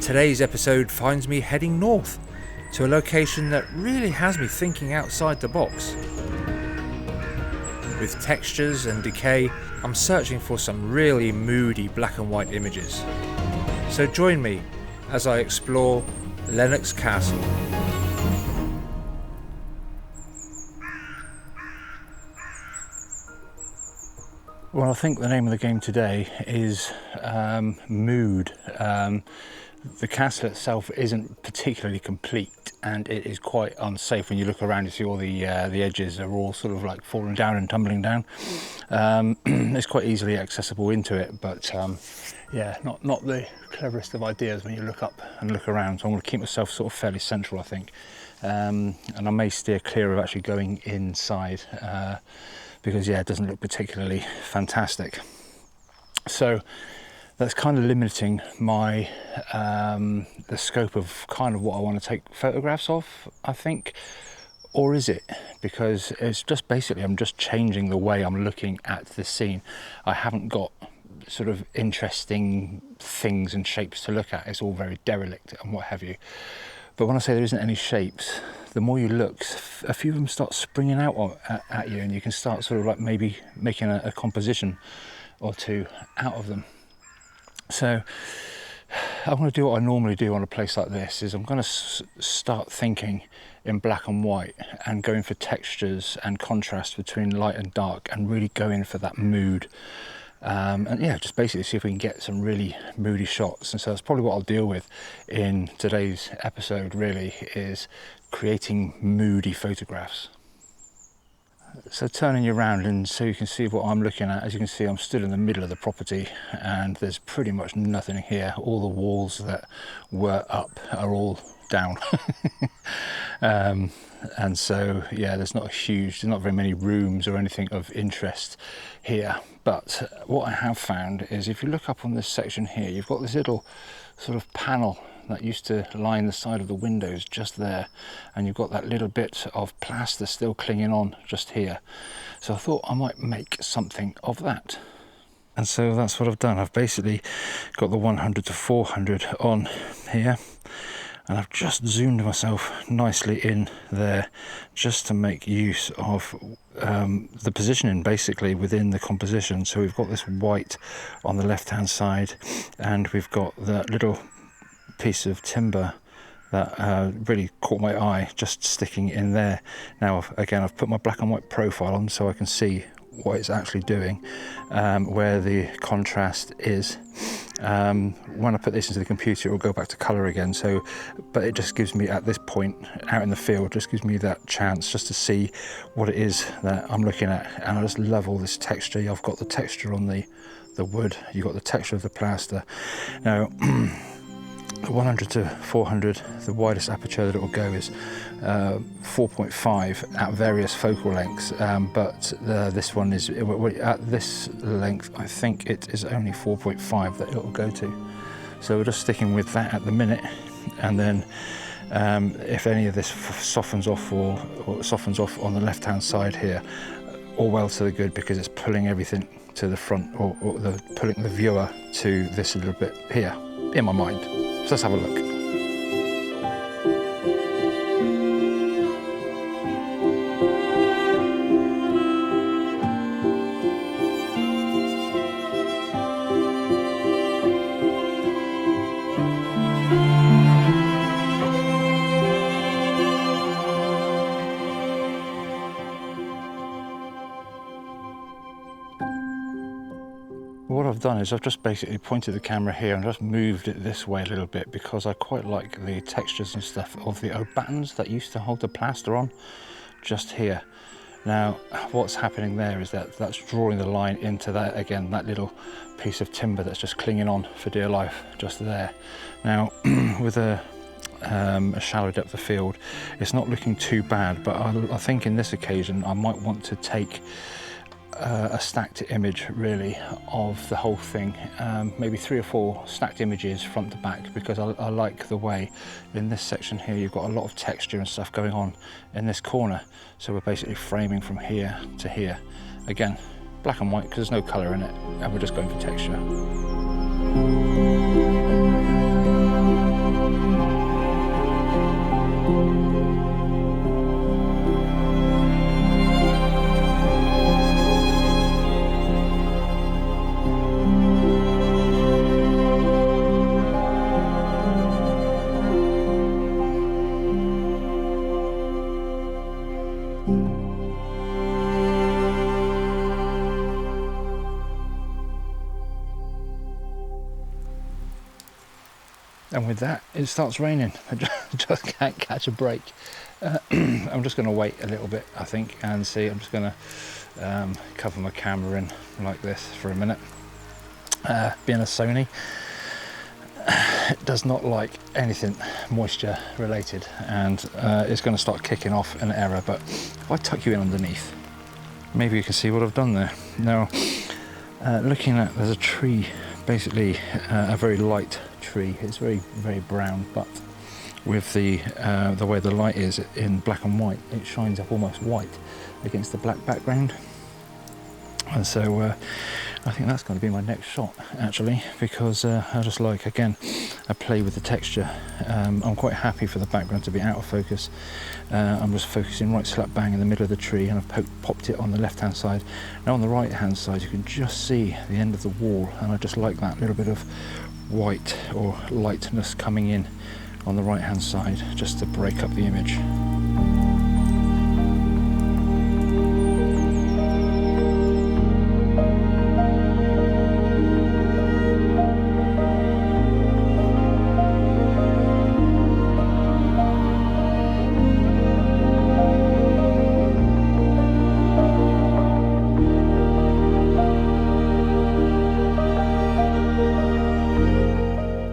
Today's episode finds me heading north to a location that really has me thinking outside the box. With textures and decay, I'm searching for some really moody black and white images. So join me as I explore Lennox Castle. Well, I think the name of the game today is Mood. The castle itself isn't particularly complete, and it is quite unsafe. When you look around, you see all the edges are all sort of like falling down and tumbling down. It's quite easily accessible into it, but yeah, not the cleverest of ideas when you look up and look around. So I'm going to keep myself sort of fairly central, I think, and I may steer clear of actually going inside because yeah, it doesn't look particularly fantastic. So that's kind of limiting my the scope of kind of what I want to take photographs of, I think. Or is it? Because it's just basically I'm just changing the way I'm looking at the scene. I haven't got sort of interesting things and shapes to look at. It's all very derelict and what have you. But when I say there isn't any shapes, the more you look, a few of them start springing out at you, and you can start sort of like maybe making a composition or two out of them. So I'm going to do what I normally do on a place like this, is I'm going to start thinking in black and white and going for textures and contrast between light and dark and really go in for that mood. And yeah, just basically see if we can get some really moody shots. And so that's probably what I'll deal with in today's episode, really, is creating moody photographs. So turning you around and so you can see what I'm looking at. As you can see, I'm still in the middle of the property and there's pretty much nothing here. All the walls that were up are all down. And so yeah, there's not very many rooms or anything of interest here. But what I have found is, if you look up on this section here, you've got this little sort of panel that used to line the side of the windows just there, and you've got that little bit of plaster still clinging on just here. So I thought I might make something of that. And so that's what I've done. I've basically got the 100 to 400 on here, and I've just zoomed myself nicely in there just to make use of the positioning basically within the composition. So we've got this white on the left hand side, and we've got that little piece of timber that really caught my eye just sticking in there. Now again, I've put my black and white profile on so I can see what it's actually doing, where the contrast is. When I put this into the computer, it will go back to colour again. So, but it just gives me, at this point out in the field, just gives me that chance just to see what it is that I'm looking at. And I just love all this texture. I've got the texture on the wood. You've got the texture of the plaster. Now, 100 to 400, the widest aperture that it will go is 4.5 at various focal lengths, but this one is at this length. I think it is only 4.5 that it will go to. So we're just sticking with that at the minute, and then if any of this softens off or softens off on the left hand side here, all well to the good, because it's pulling everything to the front, or pulling the viewer to this little bit here in my mind. So let's have a look. What I've done is I've just basically pointed the camera here and just moved it this way a little bit, because I quite like the textures and stuff of the oak battens that used to hold the plaster on just here. Now what's happening there is that that's drawing the line into that, again, that little piece of timber that's just clinging on for dear life just there. Now with a shallow depth of field, it's not looking too bad, but I think in this occasion I might want to take a stacked image really of the whole thing, maybe 3 or 4 stacked images front to back, because I like the way in this section here you've got a lot of texture and stuff going on in this corner. So we're basically framing from here to here, again black and white because there's no colour in it, and we're just going for texture. And with that, it starts raining. I just can't catch a break. I'm just going to wait a little bit, I think, and see. I'm just going to cover my camera in like this for a minute. Being a Sony, it does not like anything moisture related, and it's going to start kicking off an error. But if I tuck you in underneath, maybe you can see what I've done there. Now, looking at, there's a tree, basically a very light tree. It's very, very brown, but with the way the light is in black and white, it shines up almost white against the black background. And so I think that's going to be my next shot, actually, because I just like, again, I play with the texture. I'm quite happy for the background to be out of focus. I'm just focusing right slap bang in the middle of the tree, and I've popped it on the left hand side. Now on the right hand side you can just see the end of the wall, and I just like that little bit of white or lightness coming in on the right hand side just to break up the image.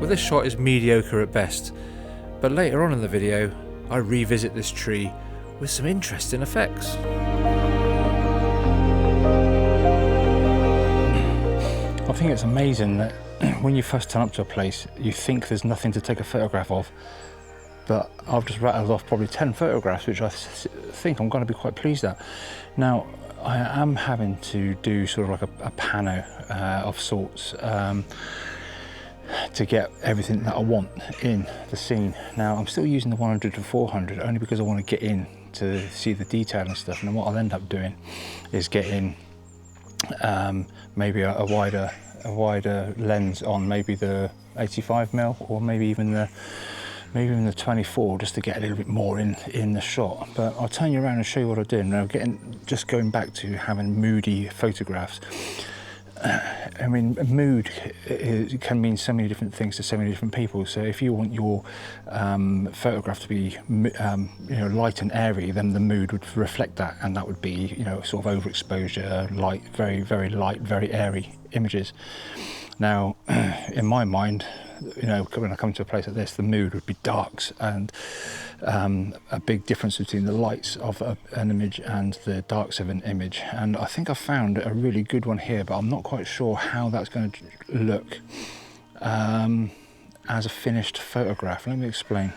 Well, this shot is mediocre at best, but later on in the video I revisit this tree with some interesting effects. I think it's amazing that when you first turn up to a place you think there's nothing to take a photograph of, but I've just rattled off probably 10 photographs, which I think I'm going to be quite pleased at. Now, I am having to do sort of like a pano of sorts to get everything that I want in the scene. Now, I'm still using the 100 to 400 only because I want to get in to see the detail and stuff, and then what I'll end up doing is getting maybe a wider lens on, maybe the 85mm or maybe even the 24, just to get a little bit more in the shot. But I'll turn you around and show you what I did. Now, just going back to having moody photographs, I mean, mood can mean so many different things to so many different people. So if you want your photograph to be light and airy, then the mood would reflect that, and that would be sort of overexposure, light, very, very light, very airy images. Now, in my mind, when I come to a place like this, the mood would be darks, and a big difference between the lights of an image and the darks of an image. And I think I found a really good one here, but I'm not quite sure how that's going to look as a finished photograph. Let me explain.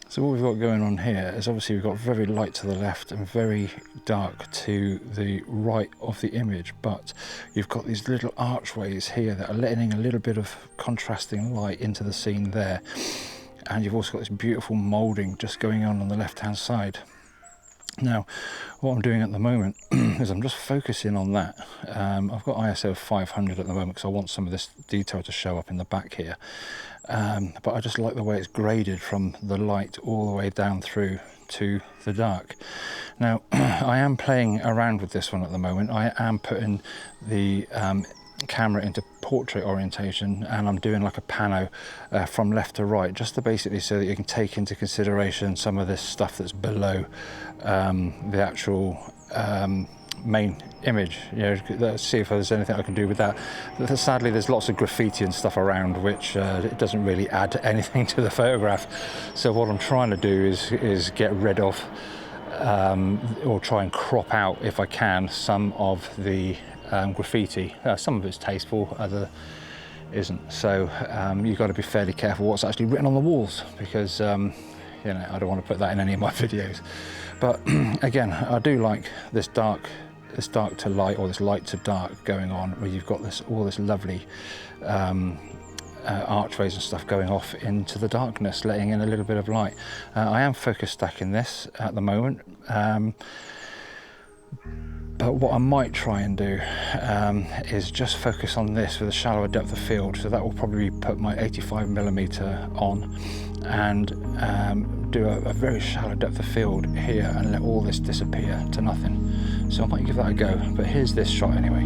So what we've got going on here is, obviously we've got very light to the left and very dark to the right of the image, but you've got these little archways here that are letting a little bit of contrasting light into the scene there, and you've also got this beautiful moulding just going on the left hand side. Now, what I'm doing at the moment is I'm just focusing on that. I've got ISO 500 at the moment because I want some of this detail to show up in the back here. But I just like the way it's graded from the light all the way down through to the dark. Now, I am playing around with this one at the moment. I am putting the camera into portrait orientation, and I'm doing like a pano from left to right, just to basically so that you can take into consideration some of this stuff that's below the actual main image. Let's see if there's anything I can do with that. Sadly, there's lots of graffiti and stuff around, which it doesn't really add anything to the photograph. So what I'm trying to do is get rid of or try and crop out, if I can, some of the graffiti. Some of it's tasteful, other isn't. So you've got to be fairly careful what's actually written on the walls, because I don't want to put that in any of my videos. But again, I do like this dark to light, or this light to dark going on, where you've got all this lovely archways and stuff going off into the darkness, letting in a little bit of light. I am focus stacking this at the moment. But what I might try and do is just focus on this with a shallower depth of field. So that will probably put my 85mm on and do a very shallow depth of field here and let all this disappear to nothing. So I might give that a go. But here's this shot anyway.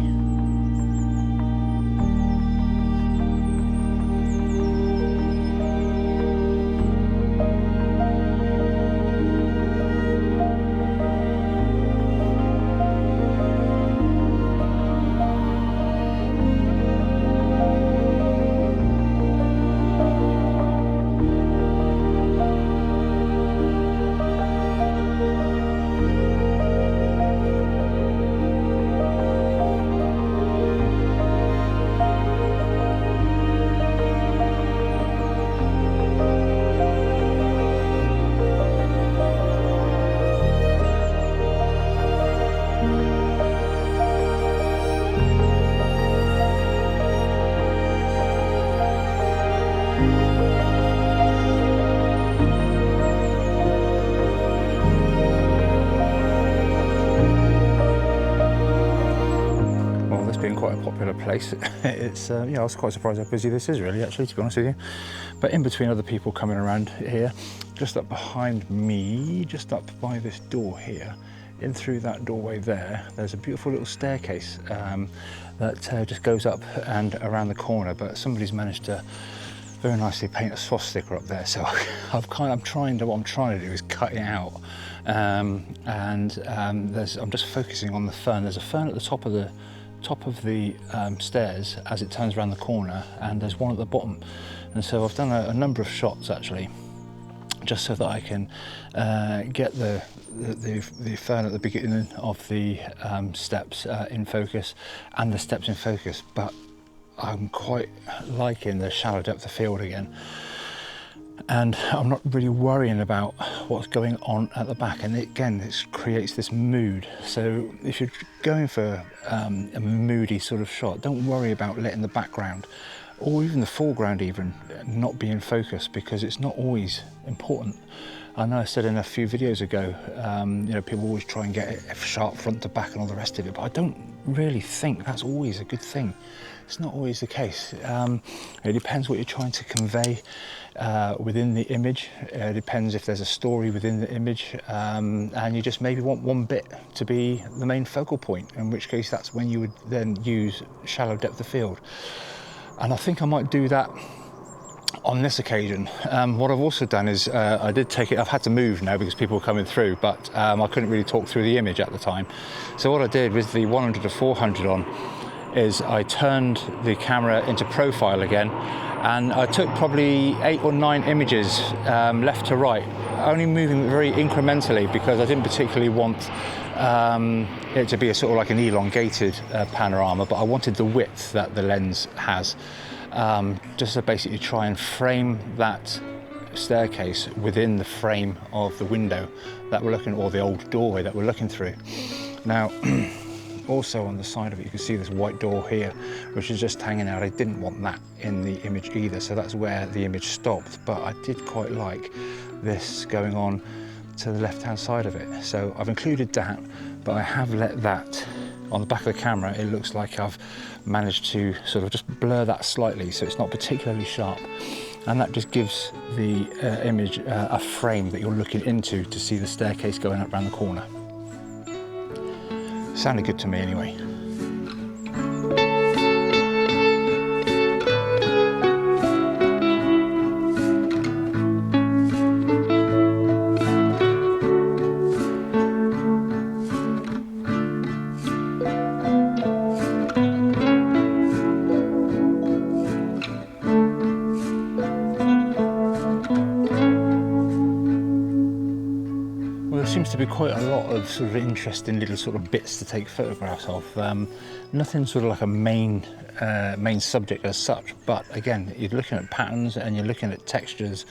being quite a popular place. It's yeah, I was quite surprised how busy this is really, actually, to be honest with you. But in between other people coming around here, just up behind me, just up by this door here, in through that doorway there's a beautiful little staircase that just goes up and around the corner, but somebody's managed to very nicely paint a swastika up there, so I'm trying to do is cut it out, I'm just focusing on the fern. There's a fern at the top of the stairs as it turns around the corner, and there's one at the bottom, and so I've done a number of shots actually, just so that I can get the fern at the beginning of the steps in focus, and the steps in focus. But I'm quite liking the shallow depth of field again, and I'm not really worrying about what's going on at the back. And again, it creates this mood. So if you're going for a moody sort of shot, don't worry about letting the background or even the foreground even not be in focus, because it's not always important. I know I said in a few videos ago, you know, people always try and get it sharp front to back and all the rest of it, but I don't really think that's always a good thing. It's not always the case. It depends what you're trying to convey within the image. It depends if there's a story within the image, and you just maybe want one bit to be the main focal point, in which case that's when you would then use shallow depth of field. And I think I might do that on this occasion. What I've also done is I did take it, I've had to move now because people were coming through, but I couldn't really talk through the image at the time. So what I did with the 100 to 400 on is I turned the camera into profile again, and I took probably 8 or 9 images left to right, only moving very incrementally, because I didn't particularly want it to be a sort of like an elongated panorama, but I wanted the width that the lens has, just to basically try and frame that staircase within the frame of the window that we're looking, or the old doorway that we're looking through. Now, also on the side of it, you can see this white door here, which is just hanging out. I didn't want that in the image either, so that's where the image stopped. But I did quite like this going on to the left-hand side of it. So I've included that, but I have let that on the back of the camera. It looks like I've managed to sort of just blur that slightly, so it's not particularly sharp. And that just gives the image a frame that you're looking into to see the staircase going up around the corner. Sounded good to me anyway. Seems to be quite a lot of sort of interesting little sort of bits to take photographs of. Nothing sort of like a main subject as such, but again, you're looking at patterns and you're looking at textures,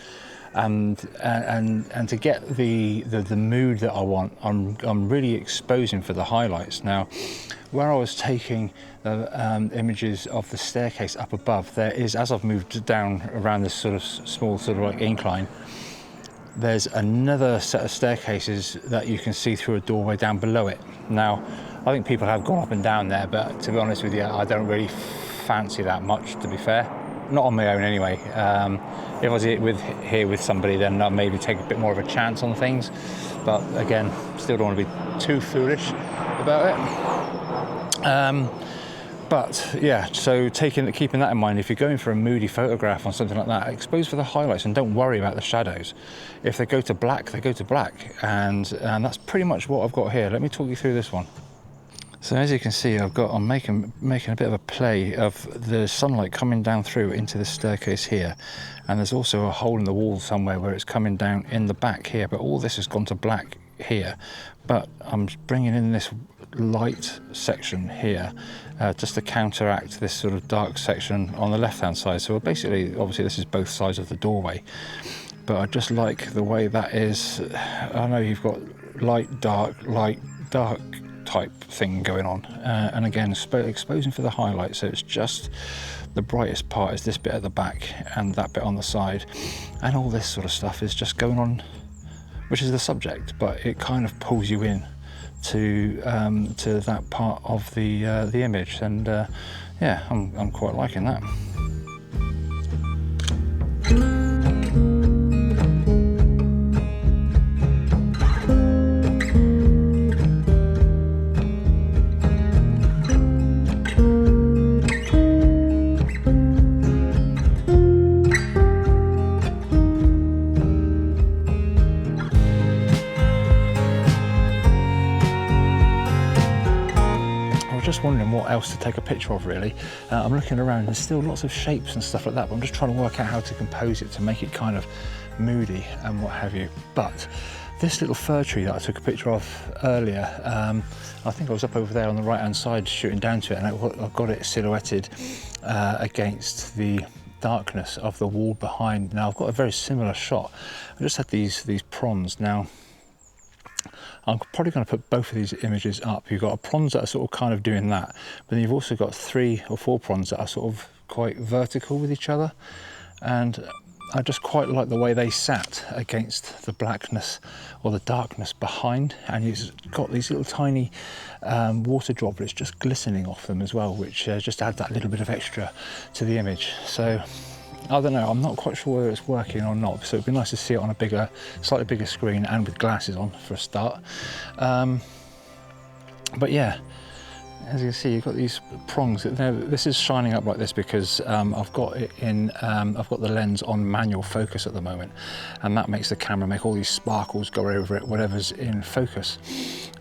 and to get the mood that I want, I'm really exposing for the highlights. Now, where I was taking images of the staircase up above, there is, as I've moved down around this sort of small sort of like incline, there's another set of staircases that you can see through a doorway down below it. Now, I think people have gone up and down there, but to be honest with you, I don't really fancy that much, to be fair. Not on my own anyway. If I was here with somebody, then I'd maybe take a bit more of a chance on things. But again, still don't want to be too foolish about it. But yeah, so keeping that in mind, if you're going for a moody photograph on something like that, expose for the highlights and don't worry about the shadows. If they go to black, they go to black, and that's pretty much what I've got here. Let me talk you through this one. So as you can see, I'm making a bit of a play of the sunlight coming down through into the staircase here, and there's also a hole in the wall somewhere where it's coming down in the back here, but all this has gone to black here. But I'm bringing in this light section here just to counteract this sort of dark section on the left hand side. So basically, obviously this is both sides of the doorway, but I just like the way that is. I know you've got light dark type thing going on, and again exposing for the highlight, so it's just the brightest part is this bit at the back and that bit on the side, and all this sort of stuff is just going on, which is the subject, but it kind of pulls you in to that part of the image, and yeah, I'm quite liking that. Just wondering what else to take a picture of, really. I'm looking around, there's still lots of shapes and stuff like that, but I'm just trying to work out how to compose it to make it kind of moody and what have you. But this little fir tree that I took a picture of earlier, I think I was up over there on the right hand side shooting down to it, and I've got it silhouetted against the darkness of the wall behind. Now I've got a very similar shot. I just had these prongs. Now I'm probably going to put both of these images up. You've got prongs that are sort of kind of doing that, but then you've also got 3 or 4 prongs that are sort of quite vertical with each other, and I just quite like the way they sat against the blackness or the darkness behind, and you've got these little tiny water droplets just glistening off them as well, which just add that little bit of extra to the image. So I don't know, I'm not quite sure whether it's working or not, so it'd be nice to see it on a slightly bigger screen and with glasses on for a start. But yeah, as you can see, you've got these prongs. Now, this is shining up like this because I've got the lens on manual focus at the moment, and that makes the camera make all these sparkles go over it, whatever's in focus.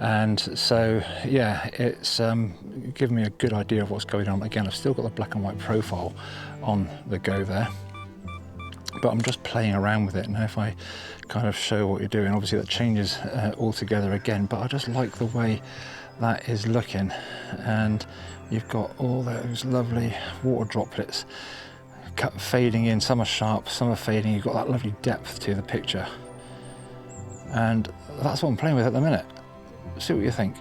And so yeah, it's given me a good idea of what's going on. Again, I've still got the black and white profile on the go there, but I'm just playing around with it. Now if I kind of show what you're doing, obviously that changes altogether again, but I just like the way that is looking, and you've got all those lovely water droplets fading in. Some are sharp, some are fading. You've got that lovely depth to the picture, and that's what I'm playing with at the minute. See what you think.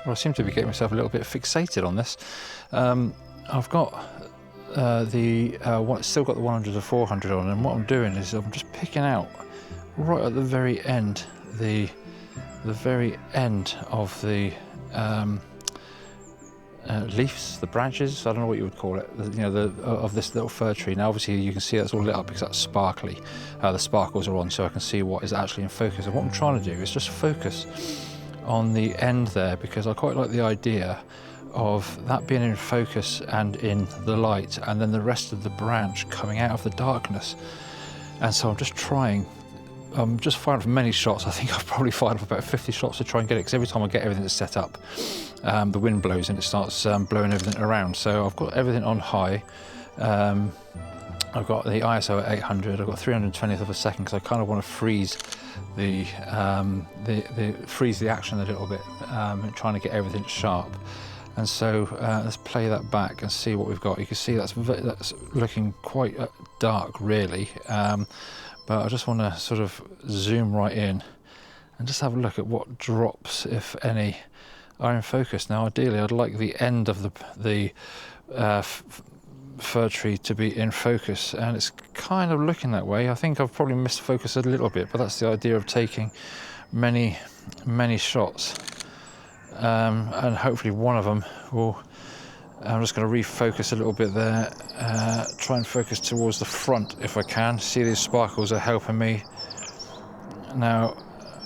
Well, I seem to be getting myself a little bit fixated on this. I've got still got the 100 to 400 on, and what I'm doing is I'm just picking out right at the very end, the very end of the leaves, the branches, I don't know what you would call it, of this little fir tree. Now obviously you can see that's all lit up because that's sparkly. The sparkles are on, so I can see what is actually in focus. And what I'm trying to do is just focus on the end there, because I quite like the idea of that being in focus and in the light, and then the rest of the branch coming out of the darkness. And so I'm just firing off many shots. I think I've probably fired off about 50 shots to try and get it, because every time I get everything set up, the wind blows and it starts blowing everything around. So I've got everything on high. I've got the ISO at 800. I've got 320th of a second because I kind of want to freeze the action a little bit, trying to get everything sharp. And so let's play that back and see what we've got. You can see that's looking quite dark, really. But I just want to sort of zoom right in and just have a look at what drops, if any, are in focus. Now, ideally, I'd like the end of the fir tree to be in focus, and it's kind of looking that way. I think I've probably missed focus a little bit, but that's the idea of taking many shots, and hopefully one of them will. I'm just going to refocus a little bit there, try and focus towards the front if I can. See, these sparkles are helping me. Now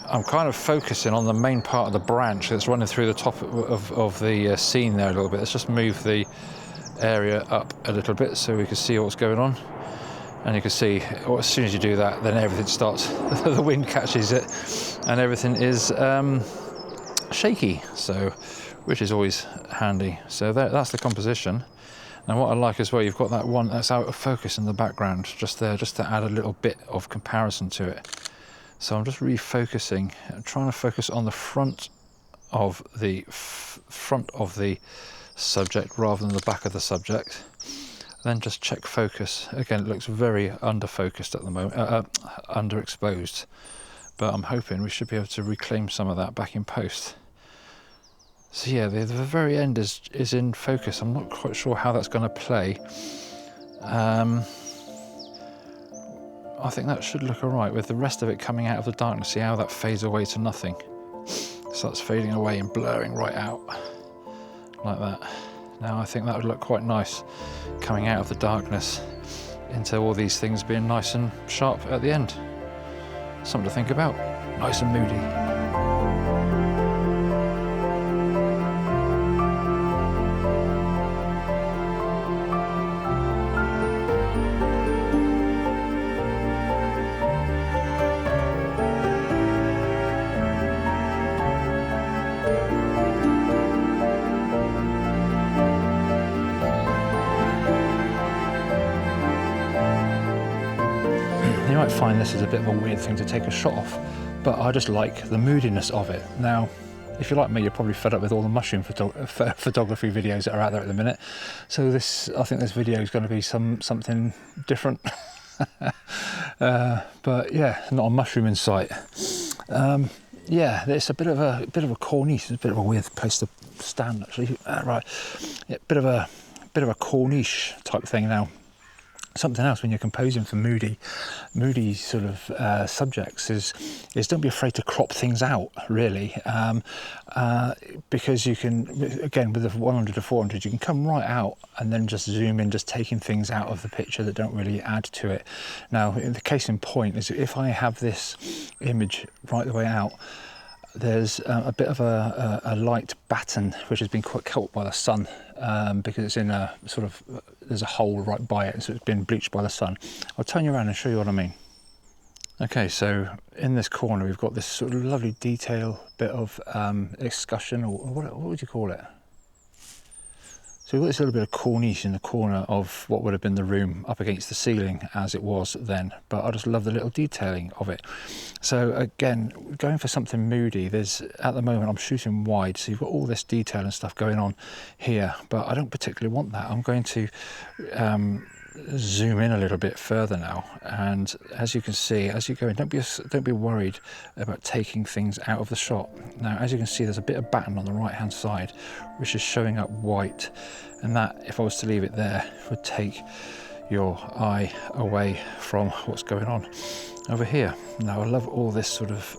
I'm kind of focusing on the main part of the branch that's running through the top of the scene there a little bit. Let's just move the area up a little bit so we can see what's going on. And you can see, as soon as you do that, then everything starts, the wind catches it and everything is shaky, so, which is always handy. So that's the composition. And what I like as well, you've got that one that's out of focus in the background just there, just to add a little bit of comparison to it. So I'm just refocusing, trying to focus on the front of the subject rather than the back of the subject. Then just check focus. Again, it looks very under-focused at the moment, underexposed. But I'm hoping we should be able to reclaim some of that back in post. So yeah, the very end is in focus. I'm not quite sure how that's going to play. I think that should look alright with the rest of it coming out of the darkness. See how that fades away to nothing. Starts fading away and blurring right out like that. Now I think that would look quite nice coming out of the darkness into all these things being nice and sharp at the end. Something to think about. Nice and moody. You might find this is a bit of a weird thing to take a shot of, but I just like the moodiness of it. Now, if you're like me, you're probably fed up with all the mushroom photography videos that are out there at the minute. So I think this video is going to be something different. But yeah, not a mushroom in sight. Yeah, it's a bit of a corniche. It's a bit of a weird place to stand, actually. Right, yeah, bit of a corniche type thing now. Something else when you're composing for moody sort of subjects is don't be afraid to crop things out, really, because you can, again, with the 100 to 400, you can come right out and then just zoom in, just taking things out of the picture that don't really add to it. Now, the case in point is if I have this image right the way out, there's a bit of a light batten which has been quite caught by the sun, because it's in a sort of, there's a hole right by it, so it's been bleached by the sun. I'll turn you around and show you what I mean. Okay, so in this corner we've got this sort of lovely detail bit of escutcheon, or what would you call it? So we've got this little bit of corniche in the corner of what would have been the room up against the ceiling as it was then, but I just love the little detailing of it. So again, going for something moody, at the moment I'm shooting wide, so you've got all this detail and stuff going on here, but I don't particularly want that. I'm going to zoom in a little bit further now, and as you can see, as you go in, don't be worried about taking things out of the shot. Now, as you can see, there's a bit of batten on the right hand side which is showing up white, and that, if I was to leave it there, would take your eye away from what's going on over here. Now, I love all this sort of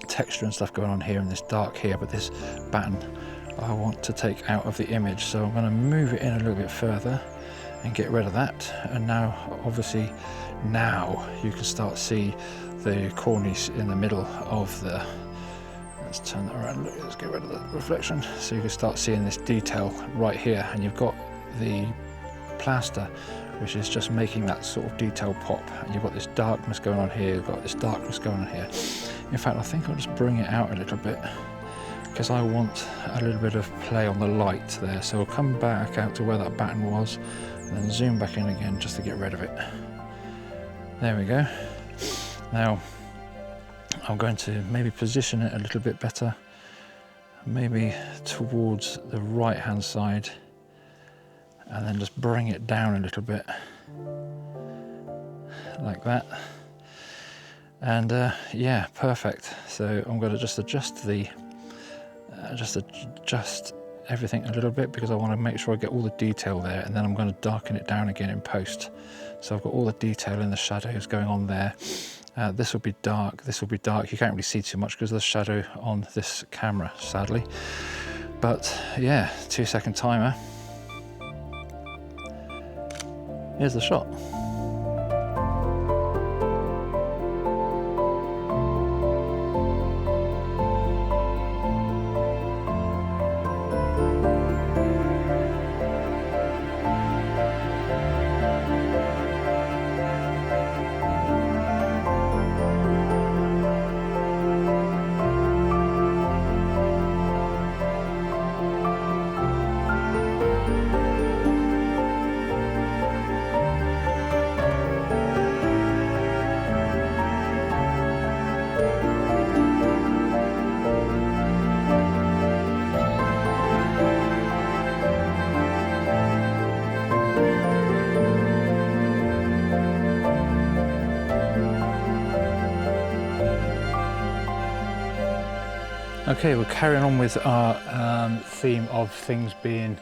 texture and stuff going on here, and this dark here, but this batten I want to take out of the image, so I'm going to move it in a little bit further and get rid of that. And now, obviously, now you can start to see the cornice in the middle of the, let's turn that around, let's get rid of the reflection, so you can start seeing this detail right here, and you've got the plaster which is just making that sort of detail pop, and you've got this darkness going on here, you've got this darkness going on here. In fact, I think I'll just bring it out a little bit, because I want a little bit of play on the light there. So I'll come back out to where that batten was, and then zoom back in again just to get rid of it. There we go. Now I'm going to maybe position it a little bit better, maybe towards the right hand side, and then just bring it down a little bit like that. And yeah, perfect. So I'm going to just adjust everything a little bit, because I want to make sure I get all the detail there, and then I'm going to darken it down again in post. So I've got all the detail in the shadows going on there. This will be dark, this will be dark. You can't really see too much because of the shadow on this camera, sadly. But yeah, 2-second timer. Here's the shot. Okay, we're carrying on with our theme of things being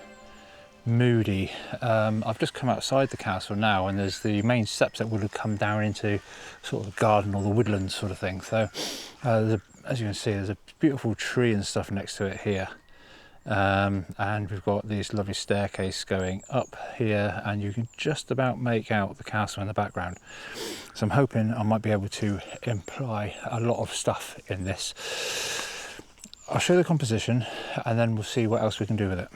moody. I've just come outside the castle now, and there's the main steps that would have come down into sort of the garden or the woodlands sort of thing. So as you can see, there's a beautiful tree and stuff next to it here. And we've got this lovely staircase going up here, and you can just about make out the castle in the background. So I'm hoping I might be able to imply a lot of stuff in this. I'll show the composition and then we'll see what else we can do with it.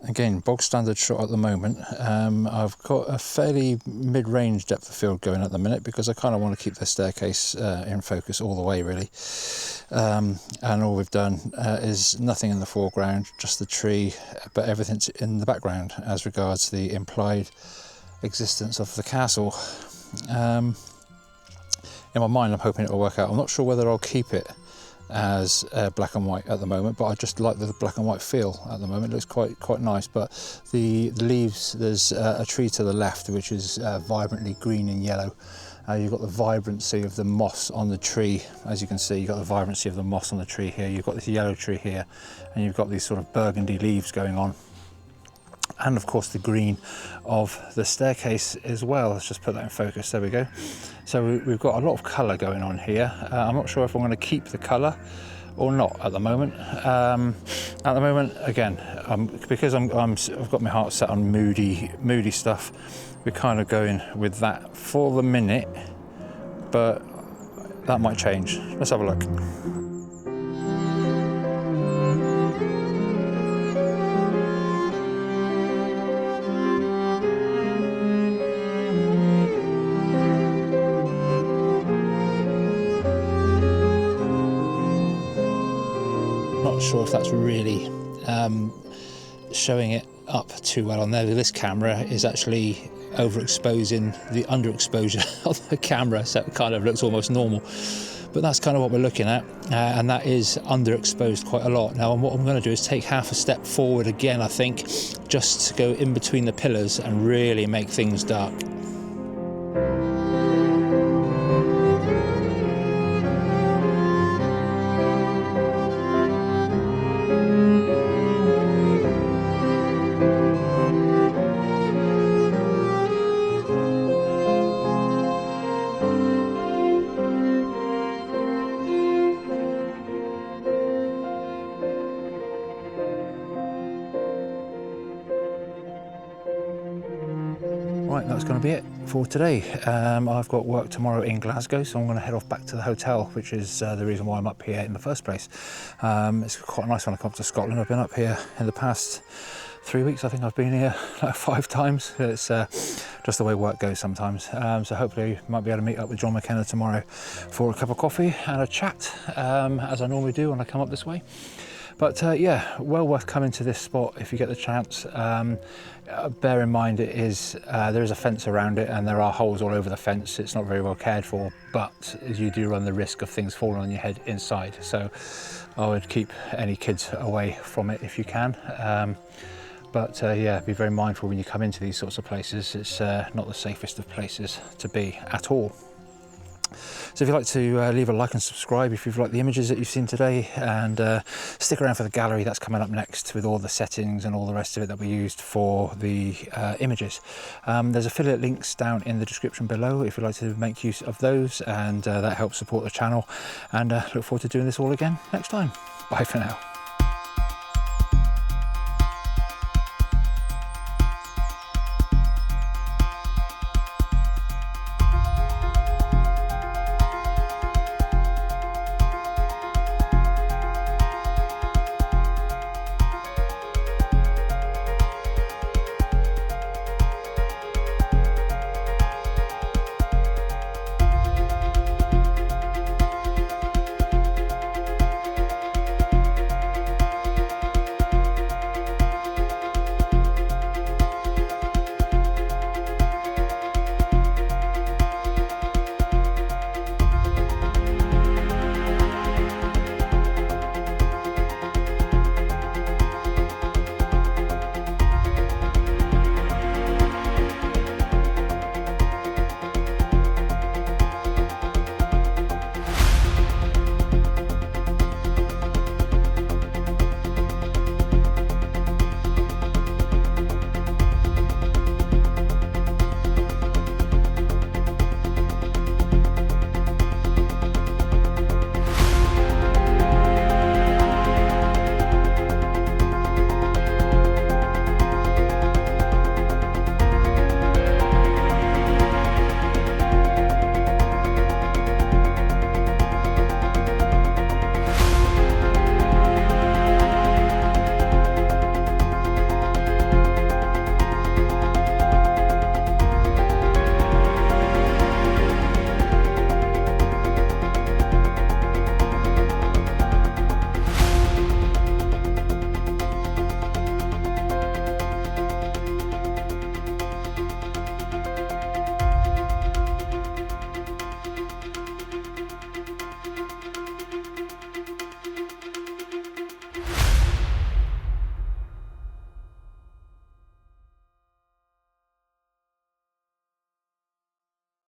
Again, bog standard shot at the moment. I've got a fairly mid-range depth of field going at the minute because I kind of want to keep the staircase in focus all the way really. And all we've done is nothing in the foreground, just the tree, but everything's in the background as regards the implied existence of the castle. In my mind, I'm hoping it'll work out. I'm not sure whether I'll keep it as black and white at the moment, but I just like the black and white feel at the moment. It looks quite nice. But the leaves, there's a tree to the left which is vibrantly green and yellow. You've got the vibrancy of the moss on the tree. As you can see, you've got the vibrancy of the moss on the tree here. You've got this yellow tree here, and you've got these sort of burgundy leaves going on. And of course the green of the staircase as well. Let's just put that in focus, there we go. So we've got a lot of colour going on here. I'm not sure if I'm going to keep the colour or not at the moment. At the moment, again, because I've got my heart set on moody stuff, we're kind of going with that for the minute, but that might change. Let's have a look. Sure if that's really showing it up too well on there. This camera is actually overexposing the underexposure of the camera, so it kind of looks almost normal, but that's kind of what we're looking at, and that is underexposed quite a lot. Now what I'm going to do is take half a step forward again, I think, just to go in between the pillars and really make things dark. Right, that's going to be it for today. I've got work tomorrow in Glasgow, so I'm going to head off back to the hotel, which is the reason why I'm up here in the first place. It's quite nice when I come up to Scotland. I've been up here in the past 3 weeks. I think I've been here like 5 times. It's just the way work goes sometimes. So hopefully I might be able to meet up with John McKenna tomorrow for a cup of coffee and a chat, as I normally do when I come up this way. But yeah, well worth coming to this spot if you get the chance. Bear in mind there is a fence around it, and there are holes all over the fence. It's not very well cared for, but you do run the risk of things falling on your head inside. So I would keep any kids away from it if you can. But yeah, be very mindful when you come into these sorts of places. It's not the safest of places to be at all. So if you'd like to leave a like and subscribe if you've liked the images that you've seen today, and stick around for the gallery that's coming up next with all the settings and all the rest of it that we used for the images. There's affiliate links down in the description below if you'd like to make use of those, and that helps support the channel, and look forward to doing this all again next time. Bye for now.